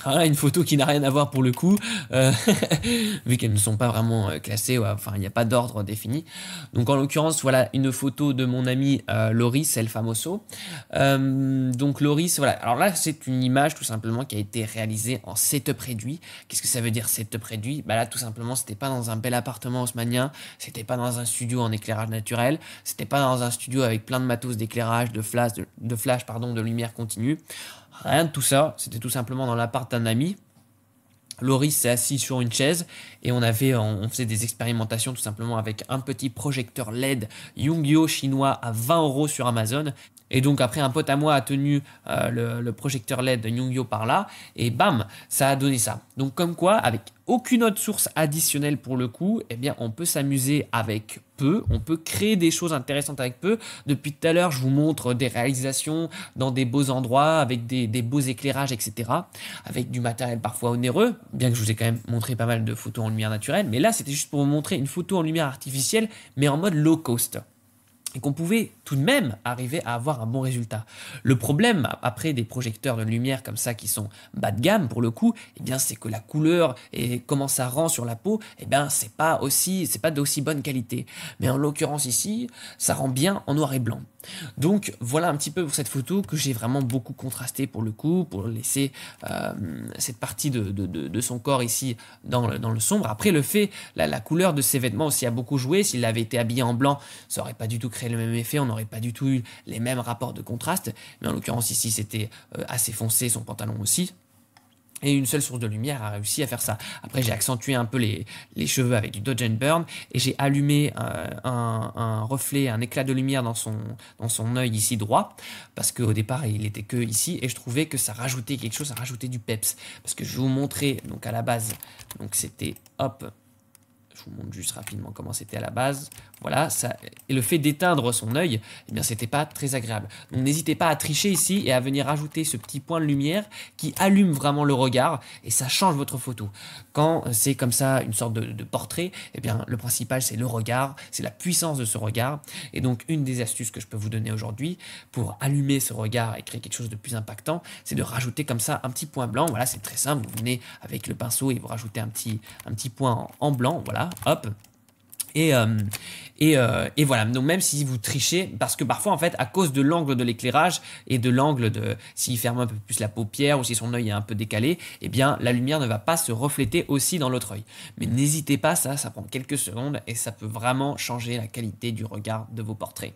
Voilà une photo qui n'a rien à voir pour le coup, vu qu'elles ne sont pas vraiment classées, ouais, enfin il n'y a pas d'ordre défini. Donc en l'occurrence, voilà une photo de mon ami Loris El Famoso. Donc Loris, voilà. Alors là, c'est une image tout simplement qui a été réalisée en setup réduit. Qu'est-ce que ça veut dire setup réduit? Bah là, tout simplement, c'était pas dans un bel appartement haussmannien, c'était pas dans un studio en éclairage naturel, c'était pas dans un studio avec plein de matos d'éclairage, de flash, pardon, de lumière continue. Rien de tout ça, c'était tout simplement dans l'appart d'un ami. Loris s'est assis sur une chaise et on faisait des expérimentations tout simplement avec un petit projecteur LED Yongyo chinois à 20 € sur Amazon. Et donc après un pote à moi a tenu le projecteur LED de Yongyo par là et bam, ça a donné ça. Donc comme quoi, avec aucune autre source additionnelle pour le coup, eh bien on peut s'amuser avec peu, on peut créer des choses intéressantes avec peu. Depuis tout à l'heure, je vous montre des réalisations dans des beaux endroits, avec des beaux éclairages, etc. Avec du matériel parfois onéreux, bien que je vous ai quand même montré pas mal de photos en lumière naturelle. Mais là, c'était juste pour vous montrer une photo en lumière artificielle, mais en mode low cost. Et qu'on pouvait tout de même arriver à avoir un bon résultat. Le problème, après des projecteurs de lumière comme ça qui sont bas de gamme pour le coup, eh bien c'est que la couleur et comment ça rend sur la peau, eh bien c'est pas d'aussi bonne qualité. Mais en l'occurrence ici, ça rend bien en noir et blanc. Donc voilà un petit peu pour cette photo que j'ai vraiment beaucoup contrasté pour le coup, pour laisser cette partie de son corps ici dans le sombre. Après le fait, la couleur de ses vêtements aussi a beaucoup joué. S'il avait été habillé en blanc, ça aurait pas du tout créé le même effet, on n'aurait pas du tout eu les mêmes rapports de contraste. Mais en l'occurrence ici c'était assez foncé, son pantalon aussi. Et une seule source de lumière a réussi à faire ça. Après, j'ai accentué un peu les cheveux avec du Dodge and Burn et j'ai allumé un reflet, un éclat de lumière dans son œil ici droit parce qu'au départ, il était que ici et je trouvais que ça rajoutait quelque chose, ça rajoutait du peps. Parce que je vais vous montrer, donc à la base, donc c'était hop. Je vous montre juste rapidement comment c'était à la base. Voilà, ça, et le fait d'éteindre son œil, eh bien, c'était pas très agréable. Donc, n'hésitez pas à tricher ici et à venir ajouter ce petit point de lumière qui allume vraiment le regard et ça change votre photo. Quand c'est comme ça, une sorte de portrait, eh bien, le principal, c'est le regard, c'est la puissance de ce regard. Et donc, une des astuces que je peux vous donner aujourd'hui pour allumer ce regard et créer quelque chose de plus impactant, c'est de rajouter comme ça un petit point blanc. Voilà, c'est très simple. Vous venez avec le pinceau et vous rajoutez un petit point en blanc. Voilà, hop. Et voilà, donc même si vous trichez, parce que parfois en fait à cause de l'angle de l'éclairage et de l'angle de s'il ferme un peu plus la paupière ou si son œil est un peu décalé, eh bien la lumière ne va pas se refléter aussi dans l'autre œil. Mais n'hésitez pas, ça prend quelques secondes et ça peut vraiment changer la qualité du regard de vos portraits.